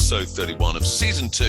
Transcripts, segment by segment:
episode 31 of season 2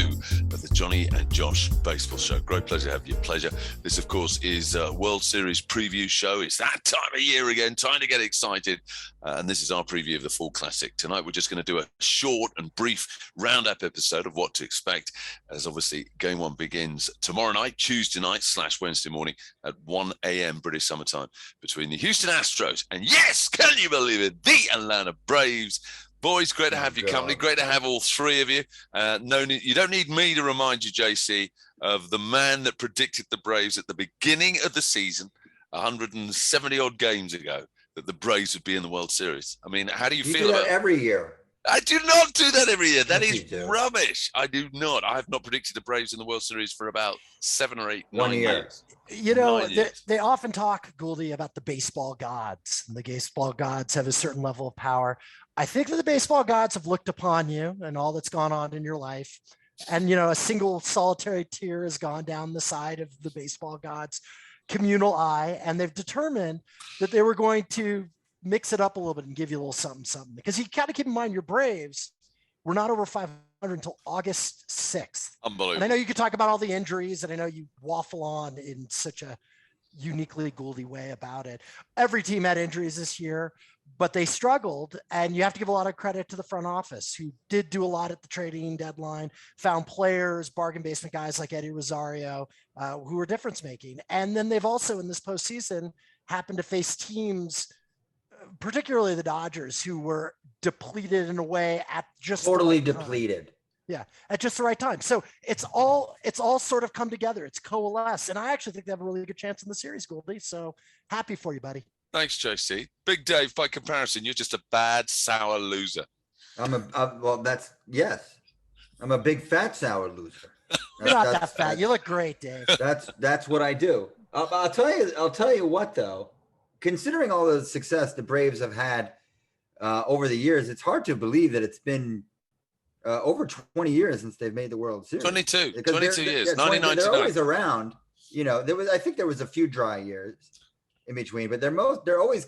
of the Jonny and Josh Baseball Show. Great pleasure to have your pleasure. This, of course, is a World Series preview show. It's that time of year again, time to get excited. And this is our preview of the Fall Classic. Tonight, we're just going to do a short and brief roundup episode of what to expect, as obviously Game 1 begins tomorrow night, Tuesday night / Wednesday morning at 1 a.m. British Summer Time between the Houston Astros and, yes, can you believe it, the Atlanta Braves. Boys, great to have your company. Great to have all three of you. You don't need me to remind you, JC, of the man that predicted the Braves at the beginning of the season, 170-odd games ago, that the Braves would be in the World Series. I mean, how do you feel about that every year? I do not do that every year. That Yes, is rubbish. I do not. I have not predicted the Braves in the World Series for about 7 or 8, 9 years. You know, they often talk, Gouldy, about the baseball gods. And the baseball gods have a certain level of power. I think that the baseball gods have looked upon you and all that's gone on in your life. And, you know, a single solitary tear has gone down the side of the baseball gods' communal eye. And they've determined that they were going to mix it up a little bit and give you a little something. Because you got to keep in mind, your Braves were not over 500 until August 6th. Unbelievable. And I know you could talk about all the injuries, and I know you waffle on in such a uniquely Gouldy way about it. Every team had injuries this year, but they struggled, and you have to give a lot of credit to the front office, who did do a lot at the trading deadline, found players, bargain basement guys like Eddie Rosario, who were difference making. And then they've also, in this postseason, happened to face teams, particularly the Dodgers, who were depleted in a way at just totally the right depleted. Time. Yeah, at just the right time. So it's all sort of come together. It's coalesced, and I actually think they have a really good chance in the series, Gouldy. So happy for you, buddy. Thanks, JC. Big Dave, by comparison, you're just a bad, sour loser. I'm a big fat sour loser. You're not that fat. You look great, Dave. That's what I do. I'll tell you what, though. Considering all the success the Braves have had over the years, it's hard to believe that it's been over 20 years since they've made the World Series. 22 years, 1999. They're always around. You know, I think there was a few dry years in between, but they always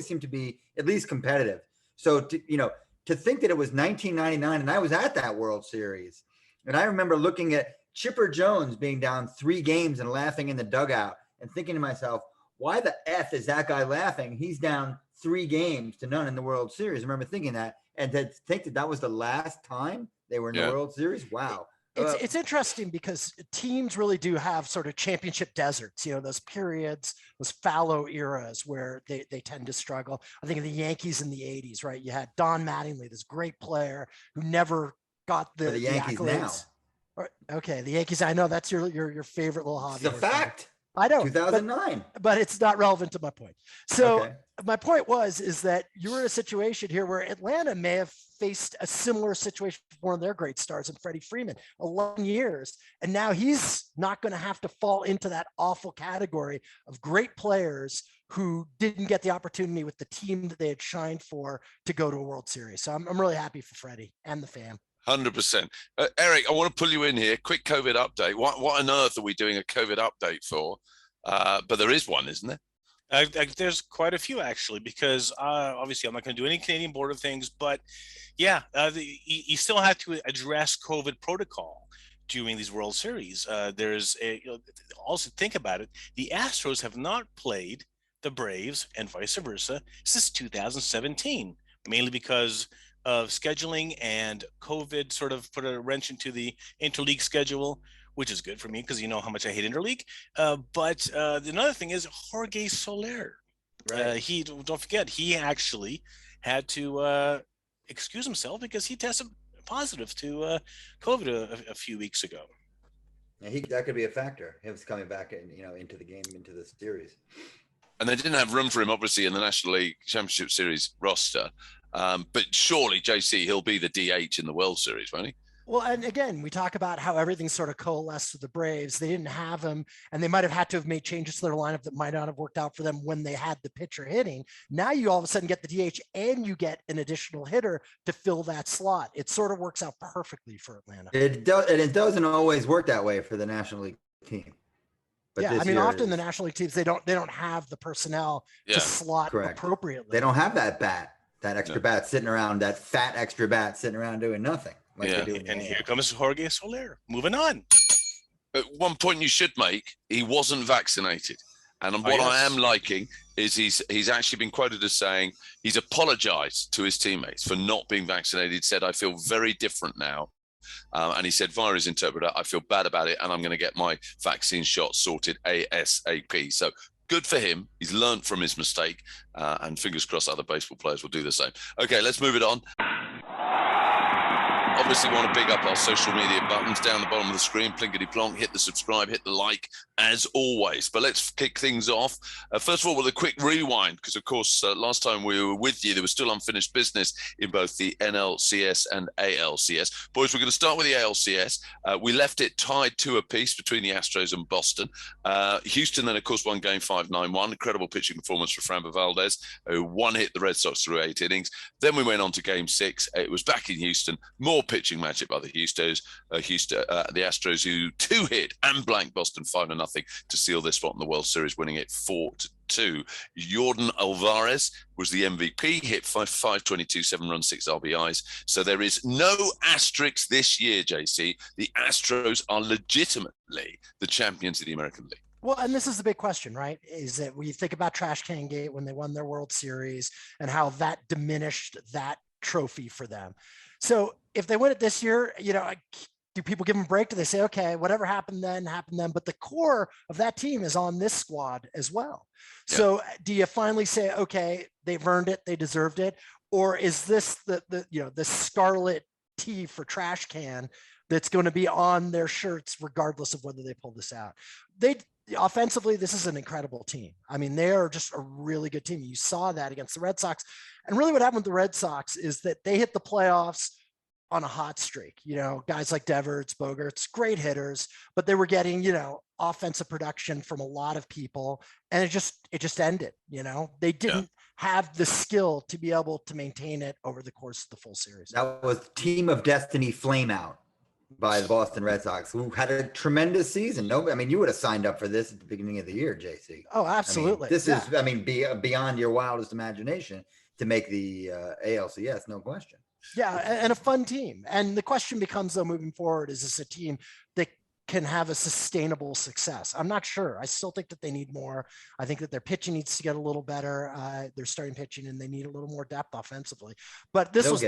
seem to be at least competitive. So to think that it was 1999 and I was at that World Series, and I remember looking at Chipper Jones being down 3 games and laughing in the dugout and thinking to myself, why the F is that guy laughing? He's down 3 games to none in the World Series. I remember thinking that, and to think that was the last time they were in the World Series. Wow. It's interesting because teams really do have sort of championship deserts, you know, those periods, those fallow eras where they tend to struggle. I think of the Yankees in the 80s, right? You had Don Mattingly, this great player who never got the Yankees accolades. Now. Okay, the Yankees. I know that's your favorite little hobby. It's a fact. I know 2009, but it's not relevant to my point. So okay. My point is that you were in a situation here where Atlanta may have faced a similar situation with one of their great stars in Freddie Freeman, 11 years. And now he's not going to have to fall into that awful category of great players who didn't get the opportunity with the team that they had shined for to go to a World Series. So I'm really happy for Freddie and the fam. 100%. Erik, I want to pull you in here. Quick COVID update. What on earth are we doing a COVID update for? But there is one, isn't there? There's quite a few, actually, because obviously I'm not going to do any Canadian border things. But yeah, you still have to address COVID protocol during these World Series. Also think about it. The Astros have not played the Braves and vice versa since 2017, mainly because of scheduling, and COVID sort of put a wrench into the interleague schedule, which is good for me because you know how much I hate interleague. But another thing is Jorge Soler. Right. Don't forget, he actually had to excuse himself because he tested positive to COVID a few weeks ago. Yeah, that could be a factor. He was coming back into the game, into the series. And they didn't have room for him, obviously, in the National League Championship Series roster. But surely, JC, he'll be the DH in the World Series, won't he? Well, and again, we talk about how everything sort of coalesced with the Braves. They didn't have him, and they might have had to have made changes to their lineup that might not have worked out for them when they had the pitcher hitting. Now you all of a sudden get the DH and you get an additional hitter to fill that slot. It sort of works out perfectly for Atlanta. It doesn't always work that way for the National League team. But yeah, I mean, often the National League teams, they don't have the personnel to slot appropriately. They don't have that extra bat sitting around, that fat extra bat sitting around doing nothing. like Yeah. they do in the And AL. here comes Jorge Soler. Moving on. But one point you should make, he wasn't vaccinated. And what I am liking is he's actually been quoted as saying he's apologized to his teammates for not being vaccinated. Said, I feel very different now. And he said via his interpreter, I feel bad about it and I'm going to get my vaccine shot sorted ASAP. So good for him. He's learned from his mistake, and fingers crossed other baseball players will do the same. Okay, let's move it on. Obviously want to big up our social media buttons down the bottom of the screen. Plinkety plonk, hit the subscribe, hit the like, as always. But let's kick things off. First of all, with a quick rewind, because of course, last time we were with you, there was still unfinished business in both the NLCS and ALCS. Boys, we're going to start with the ALCS. We left it tied 2 apiece between the Astros and Boston. Houston then, of course, won game 5-9-1. Incredible pitching performance for Framber Valdez, who one-hit the Red Sox through 8 innings. Then we went on to game 6. It was back in Houston. More pitching matchup by the the Astros, who 2-hit and blanked Boston 5-0 to seal their spot in the World Series, winning it 4-2. Jordan Alvarez was the MVP, hit 522, 7 runs, 6 RBIs. So there is no asterisk this year, JC. The Astros are legitimately the champions of the American League. Well, and this is the big question, right? Is that when you think about Trash Can Gate when they won their World Series and how that diminished that trophy for them. So if they win it this year, do people give them a break? Do they say, okay, whatever happened then, happened then? But the core of that team is on this squad as well. Yeah. So do you finally say, okay, they've earned it, they deserved it? Or is this the scarlet T for Trash Can that's going to be on their shirts regardless of whether they pull this out? Offensively, this is an incredible team. I mean, they are just a really good team. You saw that against the Red Sox. And really what happened with the Red Sox is that they hit the playoffs on a hot streak. Guys like Devers, Bogarts, great hitters, but they were getting, offensive production from a lot of people. And it just ended, they didn't have the skill to be able to maintain it over the course of the full series. That was Team of Destiny flame out by the Boston Red Sox, who had a tremendous season. You would have signed up for this at the beginning of the year, JC. Oh, absolutely. This is beyond your wildest imagination to make the ALCS, no question. Yeah, and a fun team. And the question becomes, though, moving forward, is this a team that can have a sustainable success? I'm not sure. I still think that they need more. I think that their pitching needs to get a little better. They're starting pitching, and they need a little more depth offensively. But this was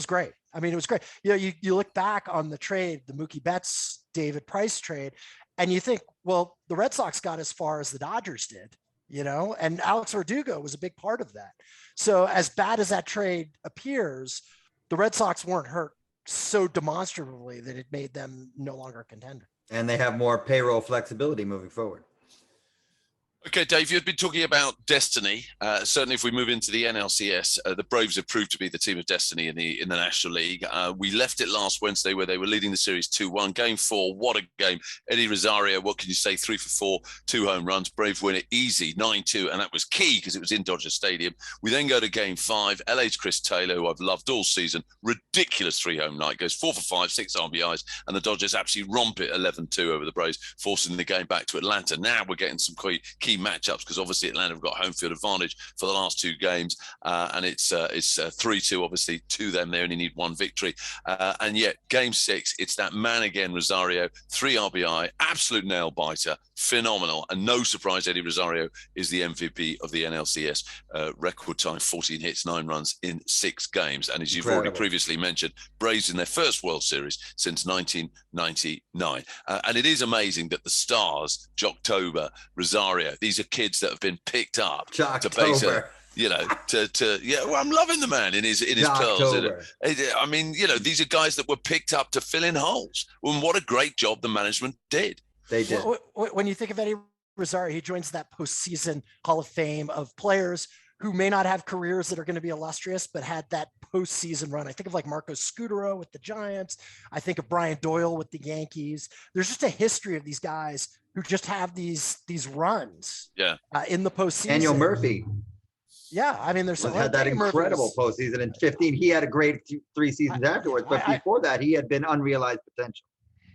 great. It was great. You look back on the trade, the Mookie Betts, David Price trade, and you think, well, the Red Sox got as far as the Dodgers did, and Alex Verdugo was a big part of that. So as bad as that trade appears, the Red Sox weren't hurt so demonstrably that it made them no longer a contender. And they have more payroll flexibility moving forward. Okay, Dave, you've been talking about destiny. Certainly, if we move into the NLCS, the Braves have proved to be the team of destiny in the National League. We left it last Wednesday where they were leading the series 2-1. Game 4, what a game. Eddie Rosario, what can you say? 3 for 4, 2 home runs. Braves win it easy, 9-2, and that was key because it was in Dodger Stadium. We then go to Game 5. LA's Chris Taylor, who I've loved all season, ridiculous 3-home night, goes 4 for 5, 6 RBIs, and the Dodgers absolutely romp it 11-2 over the Braves, forcing the game back to Atlanta. Now we're getting some key matchups because obviously Atlanta have got home field advantage for the last 2 games, and it's 3-2 obviously to them. They only need 1 victory, and yet Game 6, it's that man again, Rosario, 3 RBI, absolute nail biter, phenomenal, and no surprise Eddie Rosario is the MVP of the NLCS. Record time, 14 hits, 9 runs in 6 games, and as you've already previously mentioned, Braves in their first World Series since 1999, and it is amazing that the stars, Jocktober, Rosario, these are kids that have been picked up to base I'm loving the man in his pearls. These are guys that were picked up to fill in holes. And what a great job the management did. They did. When you think of Eddie Rosario, he joins that postseason Hall of Fame of players who may not have careers that are going to be illustrious, but had that postseason run. I think of like Marco Scutaro with the Giants. I think of Brian Doyle with the Yankees. There's just a history of these guys who just have these runs in the postseason. Daniel Murphy. Yeah, there's had that incredible postseason in 15. He had a great 3 seasons afterwards, but before that, he had been unrealized potential.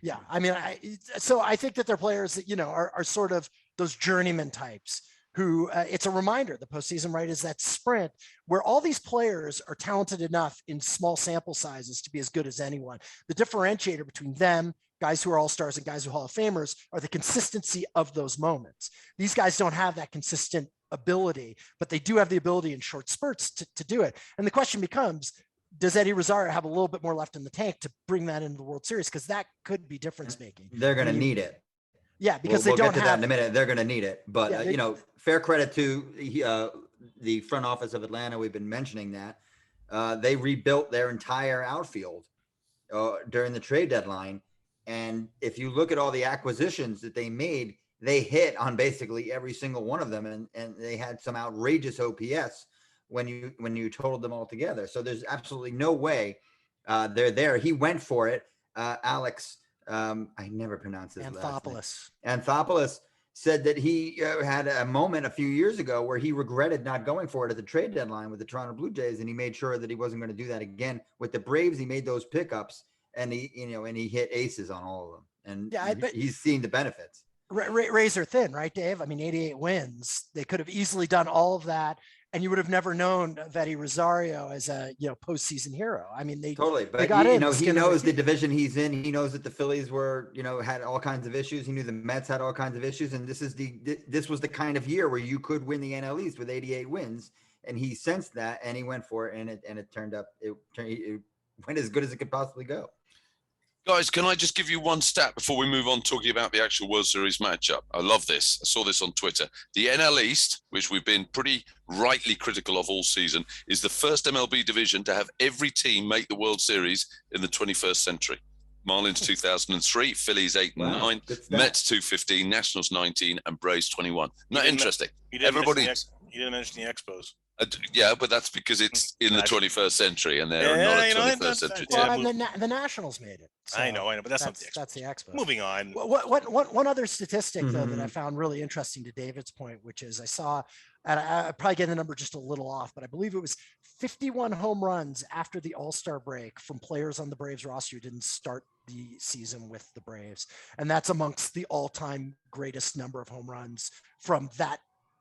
Yeah, I think that they're players that are sort of those journeyman types who it's a reminder, the postseason, right, is that sprint where all these players are talented enough in small sample sizes to be as good as anyone. The differentiator between them, guys who are all-stars and guys who are Hall of Famers, are the consistency of those moments. These guys don't have that consistent ability, but they do have the ability in short spurts to do it. And the question becomes, does Eddie Rosario have a little bit more left in the tank to bring that into the World Series? Because that could be difference making. They're going to need it. Yeah, because we'll they don't get to have that in a minute. They're going to need it. But, Yeah, they- fair credit to the front office of Atlanta. We've been mentioning that. They rebuilt their entire outfield during the trade deadline. And if you look at all the acquisitions that they made, they hit on basically every single one of them. And they had some outrageous OPS when you totaled them all together. So there's absolutely no way they're there. He went for it. Alex, I never pronounce his last name. Anthopoulos said that he had a moment a few years ago where he regretted not going for it at the trade deadline with the Toronto Blue Jays, and he made sure that he wasn't going to do that again with the Braves. He made those pickups, and he hit aces on all of them, and he's seen the benefits. Razor thin, right, Dave? I mean, 88 wins. They could have easily done all of that, and you would have never known Eddie Rosario as a postseason hero. I mean, they totally, but he knows the division he's in. He knows that the Phillies were had all kinds of issues. He knew the Mets had all kinds of issues, and this was the kind of year where you could win the NL East with 88 wins, and he sensed that, and he went for it, and it turned up. It went as good as it could possibly go. Guys, can I just give you one stat before we move on talking about the actual World Series matchup? I love this. I saw this on Twitter. The NL East, which we've been pretty rightly critical of all season, is the first MLB division to have every team make the World Series in the 21st century. Marlins 2003, Phillies 8 and 9, Mets 215, Nationals 19, and Braves 21. Not interesting. You didn't mention the Expos. Yeah, but that's because it's in the 21st century, and they're not a 21st century team. Well, the Nationals made it. So I know, but that's not the Expos. That's the Expos. Moving on. One other statistic, though, that I found really interesting to David's point, which is I saw, and I probably get the number just a little off, but I believe it was 51 home runs after the All-Star break from players on the Braves roster who didn't start the season with the Braves. And that's amongst the all-time greatest number of home runs from that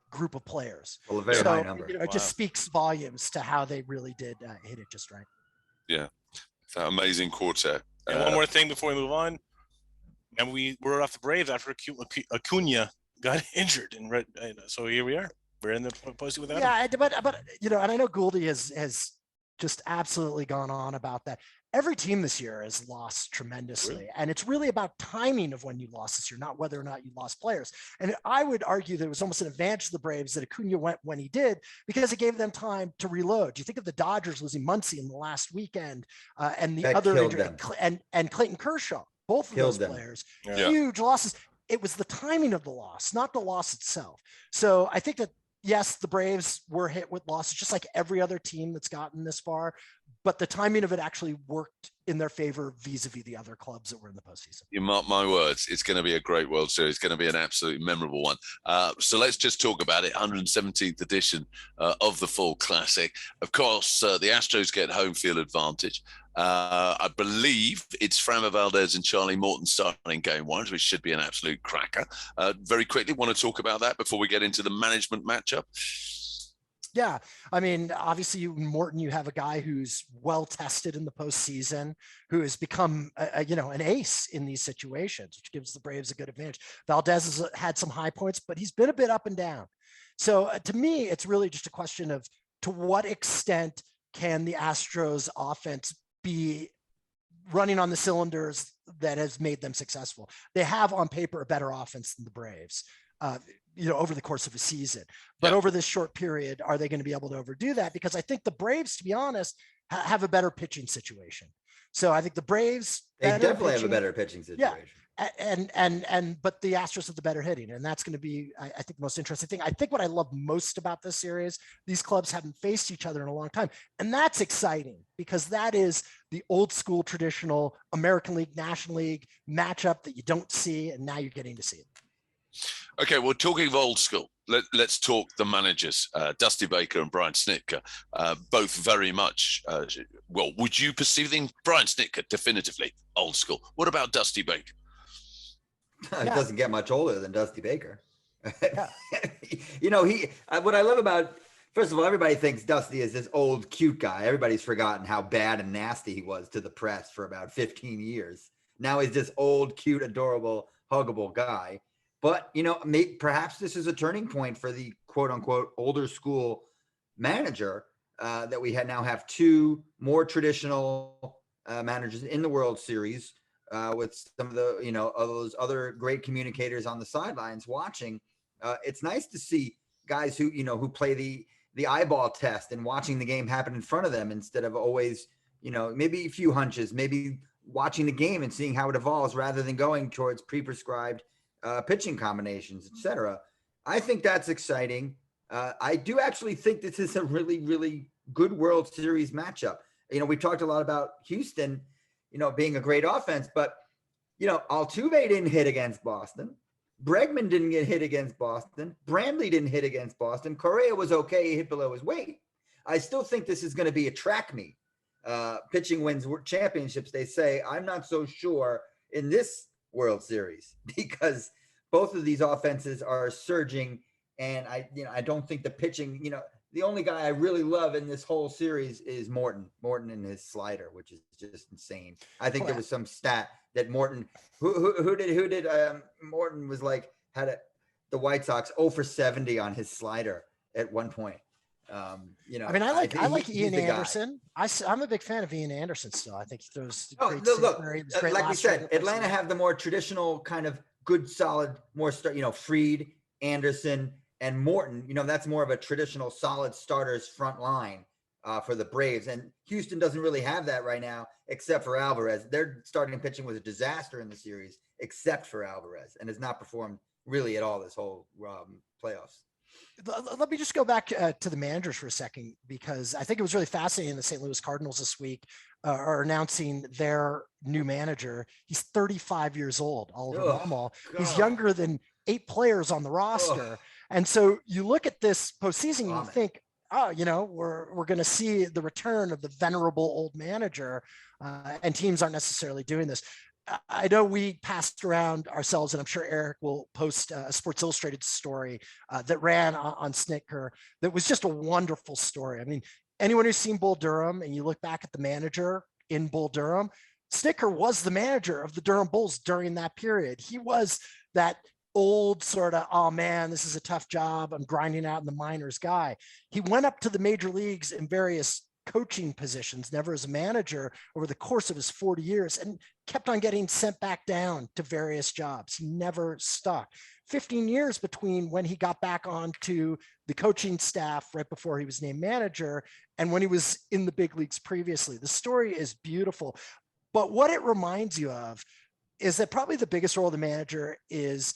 group of players. Well, a very high number. It just speaks volumes to how they really did hit it just right. Yeah, that amazing quartet. And one more thing before we move on. And we were off the Braves after Acuna got injured, and so here we are. We're in the postseason without him. Yeah, but and I know Gouldy has just absolutely gone on about that. Every team this year has lost tremendously, and it's really about timing of when you lost this year, not whether or not you lost players. And I would argue that it was almost an advantage to the Braves that Acuna went when he did, because it gave them time to reload. You think of the Dodgers losing Muncy in the last weekend, and the that other injury, and Clayton Kershaw, both of those players, huge losses. It was the timing of the loss, not the loss itself. So I think that, yes, the Braves were hit with losses, just like every other team that's gotten this far, but the timing of it actually worked in their favor vis-a-vis the other clubs that were in the postseason. You mark my words, it's going to be a great World Series. It's going to be an absolutely memorable one. So let's just talk about it. 117th edition of the Fall Classic. Of course, the Astros get home field advantage. I believe it's Framber Valdez and Charlie Morton starting game one, which should be an absolute cracker. Very quickly, want to talk about that before we get into the management matchup? Yeah, I mean, obviously, Morton, you have a guy who's well tested in the postseason, who has become, an ace in these situations, which gives the Braves a good advantage. Valdez has had some high points, but he's been a bit up and down. So to me, it's really just a question of to what extent can the Astros offense be running on the cylinders that has made them successful. They have on paper a better offense than the Braves. Over the course of a season, but over this short period, are they going to be able to overdo that? Because I think the Braves, to be honest, have a better pitching situation. So I think the Braves, they definitely have a better pitching situation. Yeah, but the Astros have the better hitting, and that's going to be, I think, the most interesting thing. I think what I love most about this series, these clubs haven't faced each other in a long time, and that's exciting because that is the old school traditional American League, National League matchup that you don't see, and now you're getting to see it. Okay, well, talking of old school, let's talk the managers, Dusty Baker and Brian Snitker, both very much, would you perceive Brian Snitker definitively old school? What about Dusty Baker? It doesn't get much older than Dusty Baker. Yeah. What I love about, first of all, everybody thinks Dusty is this old, cute guy. Everybody's forgotten how bad and nasty he was to the press for about 15 years. Now he's this old, cute, adorable, huggable guy. But, perhaps this is a turning point for the quote unquote older school manager, that we now have two more traditional managers in the World Series, with some of the, of those other great communicators on the sidelines watching. It's nice to see guys who play the eyeball test and watching the game happen in front of them instead of always, maybe a few hunches, maybe watching the game and seeing how it evolves rather than going towards pre-prescribed pitching combinations, etc. I think that's exciting. I do actually think this is a really, really good World Series matchup. We talked a lot about Houston, being a great offense, but, Altuve didn't hit against Boston. Bregman didn't get hit against Boston. Brantley didn't hit against Boston. Correa was okay. He hit below his weight. I still think this is going to be a track meet. Pitching wins championships, they say. I'm not so sure in this World Series because both of these offenses are surging. And I don't think the pitching, the only guy I really love in this whole series is Morton and his slider, which is just insane. I think there was some stat that Morton, who did Morton was like, the White Sox 0 for 70 on his slider at one point. I like Ian Anderson. I'm a big fan of Ian Anderson still. I think he throws great. Like we said, Atlanta have the more traditional kind of good, solid, more Fried, Anderson, and Morton. That's more of a traditional solid starters front line for the Braves. And Houston doesn't really have that right now, except for Alvarez. Their starting pitching was a disaster in the series, except for Alvarez, and has not performed really at all this whole playoffs. Let me just go back to the managers for a second, because I think it was really fascinating. The St. Louis Cardinals this week are announcing their new manager. He's 35 years old, Oliver Marmol. He's younger than 8 players on the roster. And so you look at this postseason, you think, we're going to see the return of the venerable old manager, and teams aren't necessarily doing this. I know we passed around ourselves, and I'm sure Erik will post a Sports Illustrated story that ran on Snitker that was just a wonderful story. I mean, anyone who's seen Bull Durham and you look back at the manager in Bull Durham, Snitker was the manager of the Durham Bulls during that period. He was that old sort of, oh man, this is a tough job, I'm grinding out in the minors guy. He went up to the major leagues in various coaching positions, never as a manager, over the course of his 40 years, and kept on getting sent back down to various jobs. He never stuck. 15 years between when he got back onto the coaching staff right before he was named manager and when he was in the big leagues previously. The story is beautiful, but what it reminds you of is that probably the biggest role of the manager is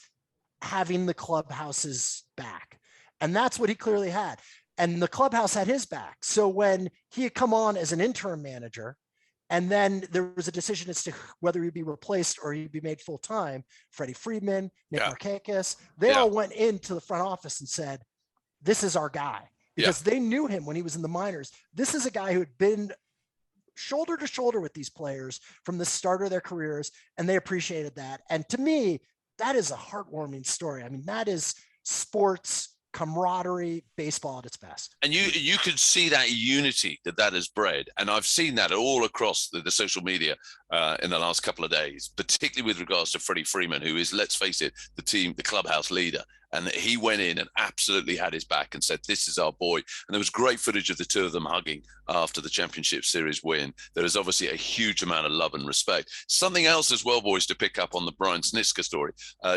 having the clubhouse's back. And that's what he clearly had. And the clubhouse had his back. So when he had come on as an interim manager, and then there was a decision as to whether he'd be replaced or he'd be made full-time, Freddie Freeman, Nick Markakis, they all went into the front office and said, this is our guy. Because they knew him when he was in the minors. This is a guy who had been shoulder to shoulder with these players from the start of their careers, and they appreciated that. And to me, that is a heartwarming story. I mean, that is sports camaraderie, baseball at its best. And you could see that unity that has bred. And I've seen that all across the social media in the last couple of days, particularly with regards to Freddie Freeman, who is, let's face it, the clubhouse leader. And he went in and absolutely had his back and said, this is our boy. And there was great footage of the two of them hugging after the championship series win. There is obviously a huge amount of love and respect. Something else as well, boys, to pick up on the Brian Snitker story.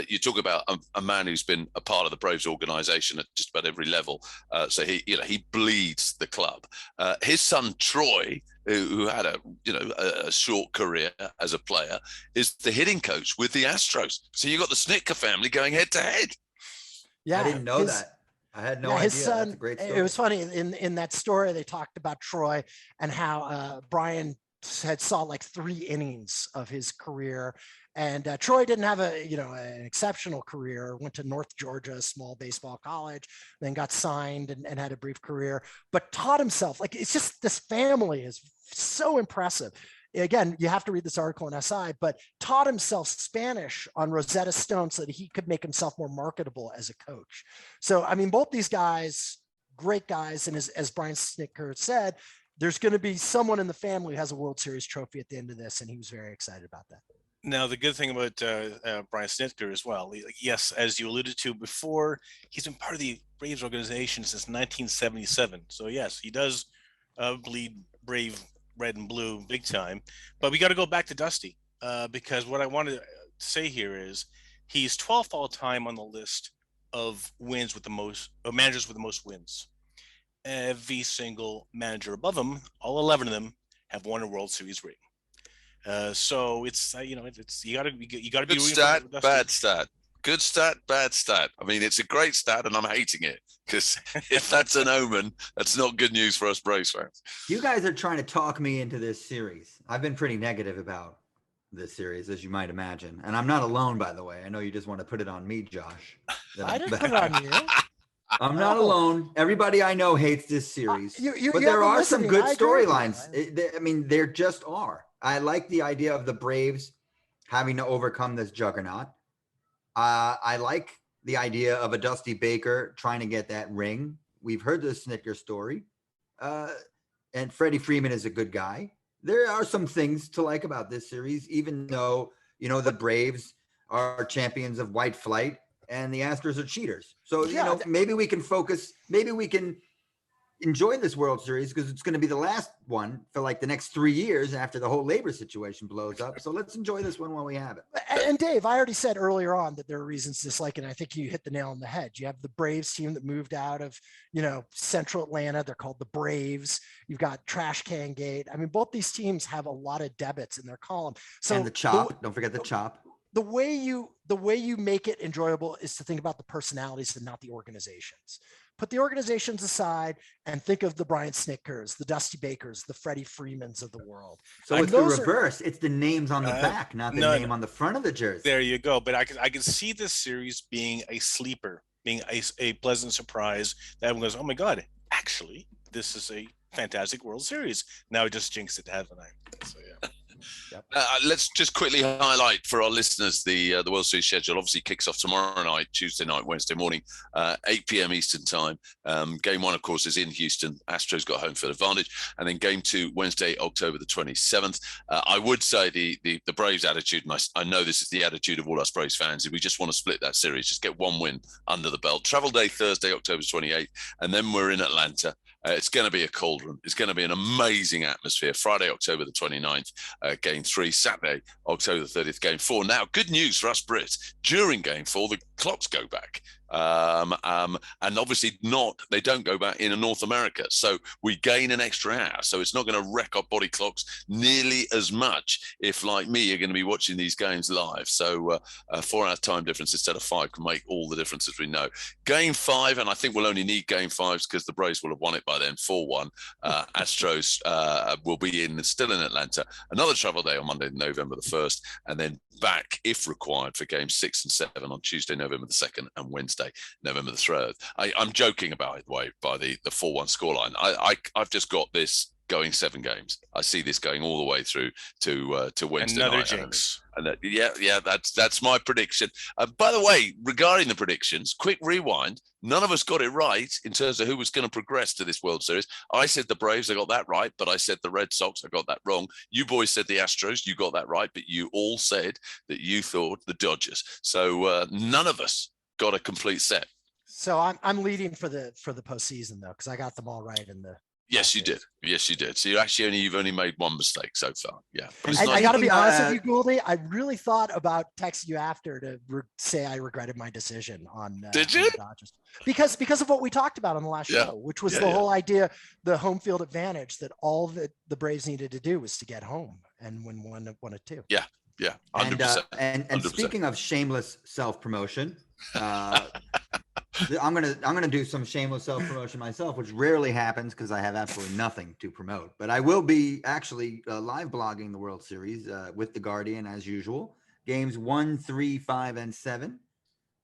You talk about a man who's been a part of the Braves organization at just about every level. So he bleeds the club. His son, Troy, who had a short career as a player, is the hitting coach with the Astros. So you got the Snitker family going head to head. Yeah, I didn't know that. I had no idea. His son, that's a great story. It was funny in that story. They talked about Troy and how Brian had saw like 3 innings of his career, and Troy didn't have an exceptional career. Went to North Georgia, a small baseball college, then got signed and had a brief career, but taught himself. Like, it's just, this family is so impressive. again, you have to read this article in SI, but taught himself Spanish on Rosetta Stone so that he could make himself more marketable as a coach. So, I mean, both these guys, great guys. And as Brian Snitker said, there's going to be someone in the family who has a World Series trophy at the end of this. And he was very excited about that. Now, the good thing about Brian Snitker as well, yes, as you alluded to before, he's been part of the Braves organization since 1977. So, yes, he does bleed Brave red and blue big time. But we got to go back to Dusty because what I wanted to say here is he's 12th all time on the list of wins with the most managers with the most wins. Every single manager above him, all 11 of them, have won a World Series ring. So it's it's you gotta be good stat, bad stat, good stat, bad stat. I mean, it's a great stat, and I'm hating it because if that's an omen, that's not good news for us Braves fans. You guys are trying to talk me into this series. I've been pretty negative about this series, as you might imagine, and I'm not alone, by the way. I know you just want to put it on me, Josh. I didn't put it on you. I'm not alone. Everybody I know hates this series, but there are some good storylines. I mean, there just are. I like the idea of the Braves having to overcome this juggernaut. I like the idea of a Dusty Baker trying to get that ring. We've heard the Snitker story. And Freddie Freeman is a good guy. There are some things to like about this series, even though, the Braves are champions of white flight and the Astros are cheaters. So, maybe we can enjoy this World Series because it's going to be the last one for like the next 3 years after the whole labor situation blows up. So let's enjoy this one while we have it. And Dave, I already said earlier on that there are reasons to dislike it. And I think you hit the nail on the head. You have the Braves team that moved out of, Central Atlanta. They're called the Braves. You've got Trash Can Gate. I mean, both these teams have a lot of debits in their column. So and the chop, don't forget the chop. The way you make it enjoyable is to think about the personalities and not the organizations. Put the organizations aside and think of the Brian Snickers, the Dusty Bakers, the Freddie Freemans of the world. So it's the reverse. It's the names on the back, not the name on the front of the jersey. There you go. But I can see this series being a sleeper, being a pleasant surprise that everyone goes, oh my God, actually, this is a fantastic World Series. Now I just jinxed it, haven't I? So yeah. Yep. Let's just quickly highlight for our listeners the World Series schedule. Obviously kicks off tomorrow night, Tuesday night, Wednesday morning, 8 p.m. Eastern time. Game 1, of course, is in Houston. Astros got home field advantage. And then game 2, Wednesday, October the 27th. I would say the Braves attitude, and I know this is the attitude of all us Braves fans, is we just want to split that series, just get one win under the belt. Travel day Thursday, October 28th, and then we're in Atlanta. It's going to be a cauldron. It's going to be an amazing atmosphere. Friday, October the 29th, game 3. Saturday, October the 30th, game 4. Now, good news for us Brits. During game 4, the clocks go back. And obviously they don't go back in North America. So we gain an extra hour. So it's not going to wreck our body clocks nearly as much if, like me, you're going to be watching these games live. So 4-hour time difference instead of 5 can make all the difference, as we know. Game 5, and I think we'll only need game 5s because the Braves will have won it by then, 4-1. Astros will be still in Atlanta. Another travel day on Monday, November the 1st, and then back, if required, for games 6 and 7 on Tuesday, November the 2nd, and Wednesday, November the 3rd. I'm joking about it, by the 4-1 scoreline. I've just got this going 7 games. I see this going all the way through to Wednesday Another night. jinx. And that's my prediction. By the way, regarding the predictions, quick rewind. None of us got it right in terms of who was going to progress to this World Series. I said the Braves, I got that right, but I said the Red Sox, I got that wrong. You boys said the Astros, you got that right, but you all said that you thought the Dodgers. So none of us got a complete set. So I'm leading for the postseason though, because I got them all right in the. Yes, you did. Yes, you did. So you've only made one mistake so far. Yeah. I got to be honest with you, Gouldy. I really thought about texting you after to say I regretted my decision on. Did you? On the Dodgers. Because of what we talked about on the last show, which was the whole idea, the home field advantage, that all that the Braves needed to do was to get home and win one of 2. Yeah. Yeah. 100%. And 100%. Speaking of shameless self-promotion, I'm gonna do some shameless self-promotion myself, which rarely happens because I have absolutely nothing to promote. But I will be actually live blogging the World Series with the Guardian as usual. Games 1, 3, 5, and 7.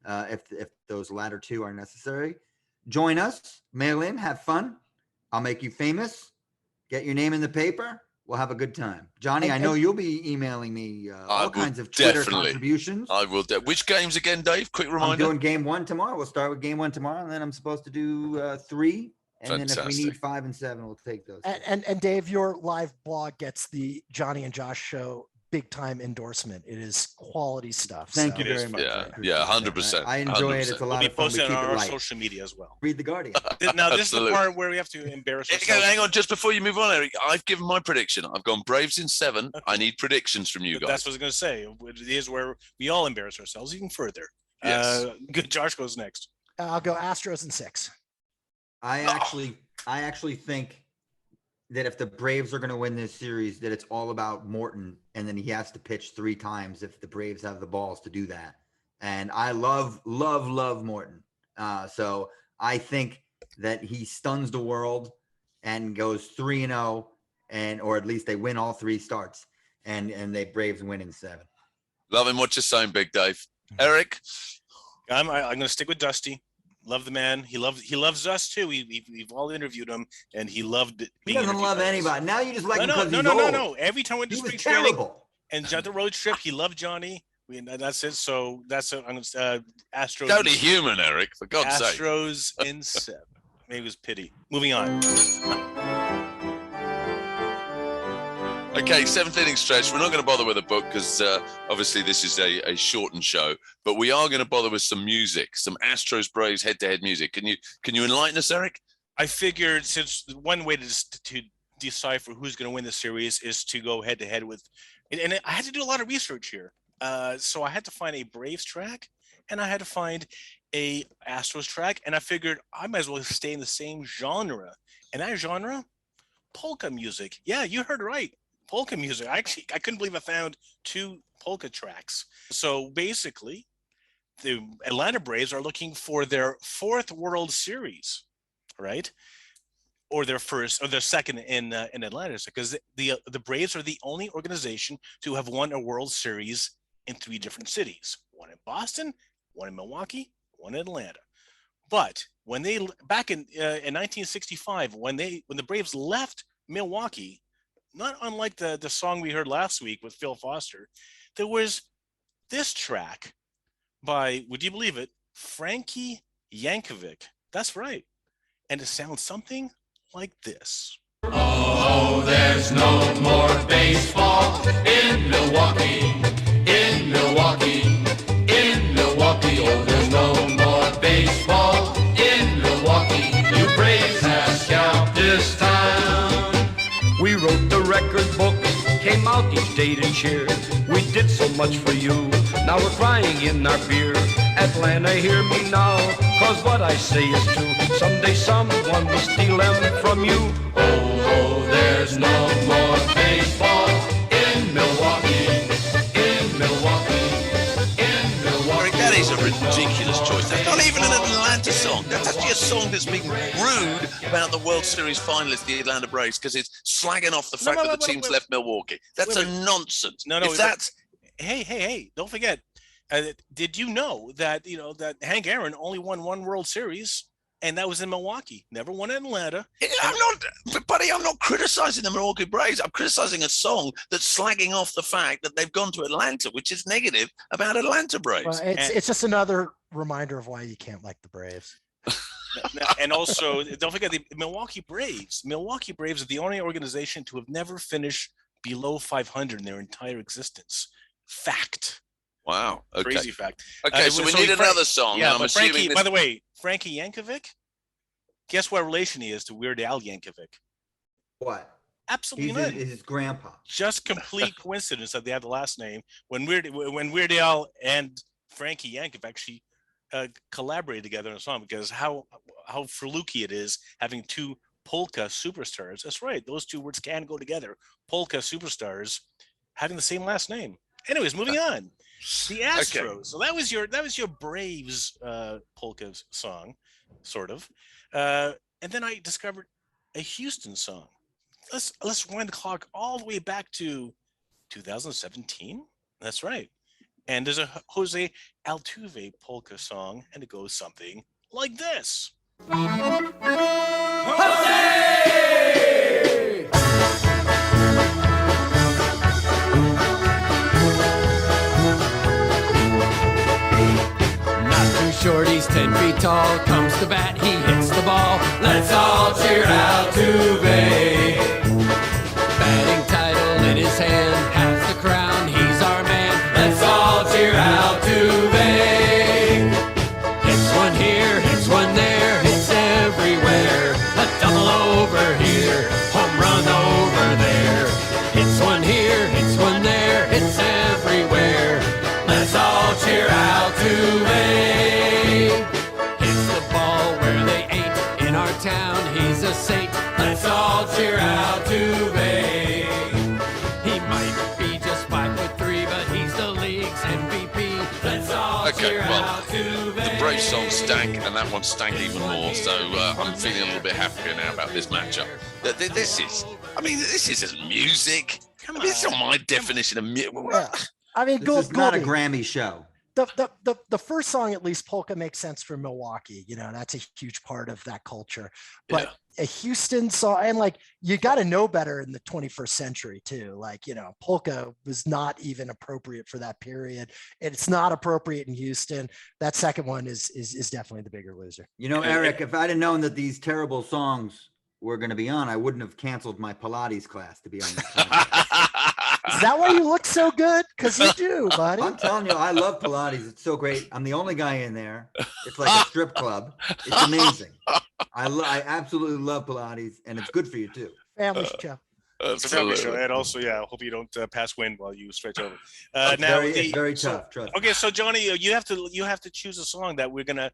If those latter 2 are necessary, join us. Mail in, have fun. I'll make you famous. Get your name in the paper. We'll have a good time. Johnny, I know you'll be emailing me all kinds of Twitter contributions. I will. Which games again, Dave? Quick reminder. I'm doing game 1 tomorrow. We'll start with game 1 tomorrow, and then I'm supposed to do 3. And Fantastic. then if we need 5 and 7, we'll take those. And Dave, your live blog gets the Jonny and Josh show big time endorsement. It is quality stuff. Thank you very much. Yeah, 100%. I enjoy 100%. It. It's a lot of fun. We'll be posting on our social media as well. Read the Guardian. Now, this is the part where we have to embarrass ourselves. Hang on, just before you move on, Erik, I've given my prediction. I've gone Braves in 7. Okay. I need predictions from you guys. That's what I was going to say. It is where we all embarrass ourselves even further. Yes. Good. Josh goes next. I'll go Astros in 6. I actually think that if the Braves are going to win this series, that it's all about Morton, and then he has to pitch 3 times if the Braves have the balls to do that. And I love Morton. So I think that he stuns the world and goes 3-0, or at least they win all 3 starts, and they Braves win in 7. Loving what you're saying, Big Dave. Erik? I'm going to stick with Dusty. Love the man. He loves us too. We've all interviewed him, and he loved it. He doesn't love anybody. Now you just like him because he's old. No. Every time we do spring training and at the road trip, he loved Johnny. That's it. So that's it. I'm going to Astros. Totally human, Erik. For God's sake. Astros in 7. Maybe it was pity. Moving on. Okay, 7th inning stretch. We're not going to bother with a book because obviously this is a shortened show, but we are going to bother with some music, some Astros Braves head-to-head music. Can you enlighten us, Erik? I figured since one way to decipher who's going to win the series is to go head-to-head with, and I had to do a lot of research here. So I had to find a Braves track, and I had to find a Astros track, and I figured I might as well stay in the same genre. And that genre, polka music. Yeah, you heard right. Polka music. I couldn't believe I found 2 polka tracks. So basically, the Atlanta Braves are looking for their 4th World Series, right? Or their first, or their second in Atlanta, because the Braves are the only organization to have won a World Series in 3 different cities: 1 in Boston, 1 in Milwaukee, 1 in Atlanta. But when they back in 1965, when the Braves left Milwaukee, not unlike the song we heard last week with Phil Foster, there was this track by, would you believe it, Frankie Yankovic. That's right. And it sounds something like this. Oh, there's no more baseball in Milwaukee, in Milwaukee, in Milwaukee. Oh, there's no more baseball in Milwaukee. You Braves have scalped this town. We wrote the record books, came out each day to cheer. We did so much for you, now we're crying in our beer. Atlanta, hear me now, cause what I say is true. Someday someone will steal them from you. Oh, there's no more baseball in Milwaukee, in Milwaukee, in Milwaukee. Erik, that is a ridiculous choice. That's not even an Atlanta song. That's actually a song that's being rude about the World Series finalists, the Atlanta Braves, because it's slagging off the fact that the team's left Milwaukee. That's a nonsense. No, if that's... Hey, don't forget. Did you know that that Hank Aaron only won 1 World Series, and that was in Milwaukee, never won in Atlanta? I'm not criticizing the Milwaukee Braves. I'm criticizing a song that's slagging off the fact that they've gone to Atlanta, which is negative about Atlanta Braves. Well, it's just another reminder of why you can't like the Braves. And also, don't forget the Milwaukee Braves. Milwaukee Braves are the only organization to have never finished below 500 in their entire existence. Fact. Wow. Okay. Crazy fact. Okay, so we need another song. Yeah, I'm assuming Frankie, by the way, Frankie Yankovic, guess what relation he is to Weird Al Yankovic? What? Absolutely not. He's his grandpa. Just complete coincidence that they have the last name. When Weird Al and Frankie Yankovic actually collaborated together in a song, because how fluky it is having 2 polka superstars. That's right. Those 2 words can go together. Polka superstars having the same last name. Anyways, moving on. The Astros. Okay. So that was your Braves polka song, sort of. And then I discovered a Houston song. Let's wind the clock all the way back to 2017. That's right. And there's a Jose Altuve polka song, and it goes something like this. Jose! feet tall, comes to bat, he hits the ball. Let's all cheer Altuve. Batting title in his hand, has the crown, he's our man. Let's all cheer Altuve. Hits one here, hits one there, hits everywhere. A double over here, home run over there. Hits one here, hits one there, hits everywhere. Let's all cheer Altuve. Hits the ball where they ain't. In our town, he's a saint. Let's all cheer Altuve. He might be just 5'3", but he's the league's MVP. Let's all cheer Altuve. The Brave song stank, and that one stank even more. So I'm feeling a little bit happier now about this matchup. This isn't music. It's not my definition of music. Yeah. I mean, This is not a Grammy show. The first song, at least, Polka makes sense for Milwaukee. You know, that's a huge part of that culture. But a Houston song, and like, you got to know better in the 21st century too. Like, you know, Polka was not even appropriate for that period. It's not appropriate in Houston. That second one is definitely the bigger loser. You know, Eric, if I'd have known that these terrible songs were going to be on, I wouldn't have canceled my Pilates class to be on this song. Is that why you look so good? Because you do, buddy. I'm telling you, I love Pilates. It's so great. I'm the only guy in there. It's like a strip club. It's amazing. I absolutely love Pilates, and it's good for you too. Family show. It's a family show, and also, I hope you don't pass wind while you stretch over. It's very tough. Trust me. Okay, so Johnny, you have to choose a song that we're gonna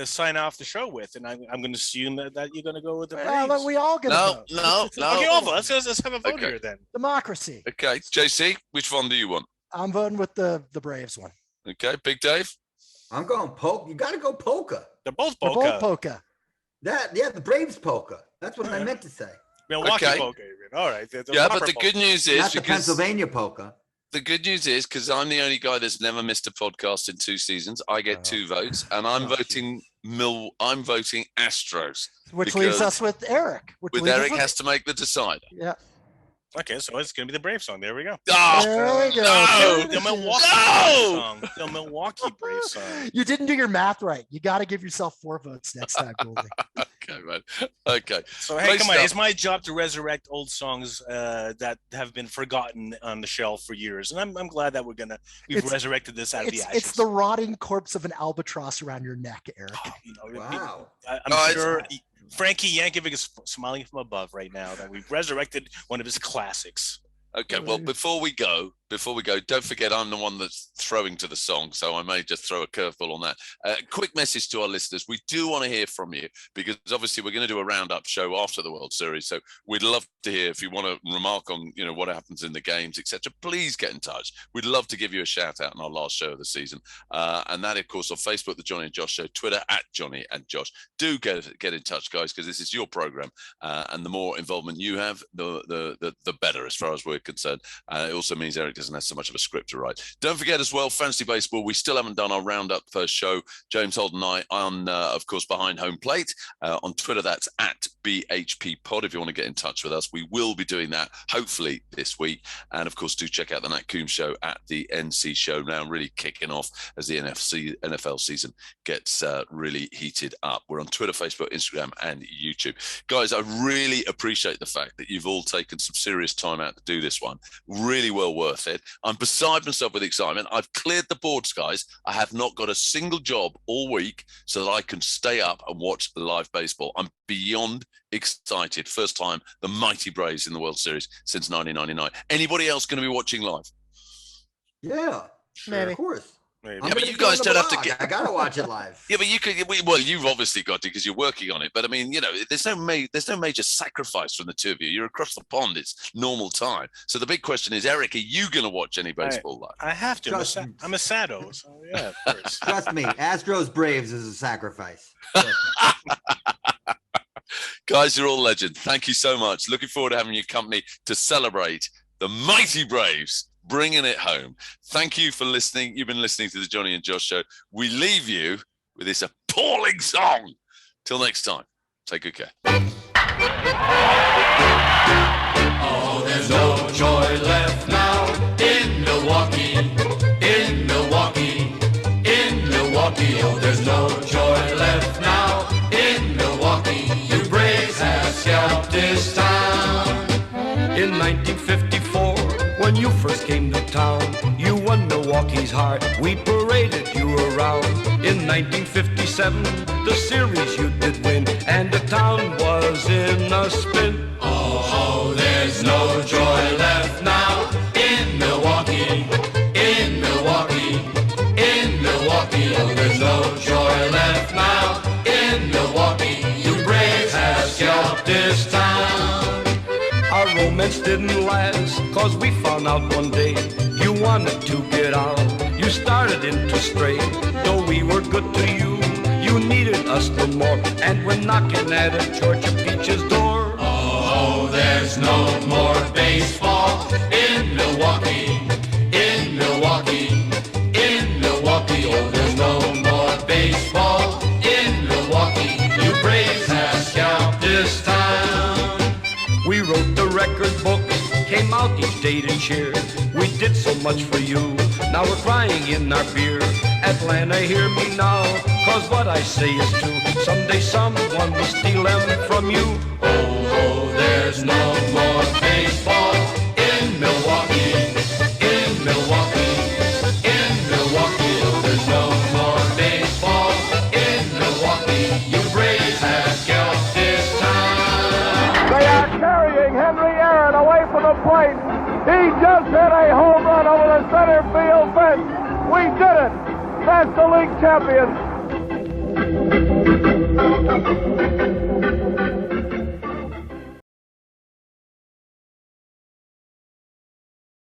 sign off the show with, and I'm going to assume that you're going to go with the Braves. Well, we all gonna vote. No. Okay, all of us. Let's have a vote here then. Democracy. Okay, JC, which one do you want? I'm voting with the Braves one. Okay, Big Dave. I'm going Polka. You got to go Polka. They're both They're Polka. both Polka. The Braves Polka. That's what I meant to say. Milwaukee Okay. Polka. All right. But the good news is Not the Pennsylvania Polka. The good news is, because I'm the only guy that's never missed a podcast in 2 seasons, I get 2 votes, and I'm voting Astros. Which leaves us with Erik. Erik has to make the decider. Yeah. Okay, so it's going to be the Brave song. There we go. Oh, there we go. No, the Milwaukee Brave song. The Milwaukee Brave song. You didn't do your math right. You got to give yourself 4 votes next time, Goldie. Okay, man. Okay. So, hey, come on. It's my job to resurrect old songs that have been forgotten on the shelf for years. And I'm glad that we've resurrected this out of the ashes. It's the rotting corpse of an albatross around your neck, Erik. Wow. I'm sure Frankie Yankovic is smiling from above right now that we've resurrected one of his classics. Okay, well, before we go, don't forget I'm the one that's throwing to the song, so I may just throw a curveball on that. Quick message to our listeners. We do want to hear from you, because obviously we're going to do a roundup show after the World Series, so we'd love to hear if you want to remark on, what happens in the games, etc. Please get in touch. We'd love to give you a shout out in our last show of the season. And that, of course, on Facebook, The Jonny and Josh Show, Twitter, @Jonny and Josh. Do get in touch, guys, because this is your program, and the more involvement you have, the better, as far as we're concerned. It also means Erik doesn't have so much of a script to write. Don't forget as well, fantasy baseball. We still haven't done our roundup first show. James Holden and I on, of course, Behind Home Plate. On Twitter, that's @BHPPod. If you want to get in touch with us, we will be doing that hopefully this week. And of course, do check out the Nat Coombs Show at the NC Show now, really kicking off as the NFL season gets really heated up. We're on Twitter, Facebook, Instagram, and YouTube. Guys, I really appreciate the fact that you've all taken some serious time out to do this one. Really well worth it. I'm beside myself with excitement. I've cleared the boards, guys. I have not got a single job all week so that I can stay up and watch live baseball. I'm beyond excited. First time the mighty Braves in the World Series since 1999. Anybody else going to be watching live? Yeah, Maybe. of course. Maybe. Yeah, but you guys don't have to get. I gotta watch it live. Yeah, but you could. Well, you've obviously got to because you're working on it. But I mean, there's no major sacrifice from the two of you. You're across the pond. It's normal time. So the big question is, Erik, are you going to watch any baseball live? I have to. I'm a sado. So yeah, of course. Trust me, Astros Braves is a sacrifice. Guys, you're all legend. Thank you so much. Looking forward to having your company to celebrate the mighty Braves bringing it home. Thank you for listening. You've been listening to the Jonny and Josh Show. We leave you with this appalling song. Till next time, take good care. Oh, there's no joy left now in Milwaukee, in Milwaukee, in Milwaukee. Milwaukee. Oh, there's no joy left now in Milwaukee. You Braves have scalped this town. In 1954, when you first came to town, you won Milwaukee's heart. We paraded you around. In 1957, the series you did win, and the town was in a spin. Oh, there's no joy left now in Milwaukee, in Milwaukee, in Milwaukee. Oh, there's no joy left now in Milwaukee. You Braves have scalped this town. Our romance didn't last, cause we found out one day you wanted to get out. You started into stray, though we were good to you. You needed us no more, and we're knocking at a Georgia Peach's door. Oh, there's no more baseball in Milwaukee, in Milwaukee, in Milwaukee. Oh, there's no more baseball in Milwaukee. You Braves have scalped this town. We wrote the record book, came out each day to cheer. We did so much for you, now we're crying in our beer. Atlanta, hear me now, cause what I say is true. Someday someone will steal them from you. Oh, there's no more baseball in Milwaukee, in Milwaukee, in Milwaukee. Oh, there's no more baseball in Milwaukee. You Braves have scalped this town. They are carrying Henry Aaron away from the plate. He just hit a home run over the center field fence. We did it. National League champions.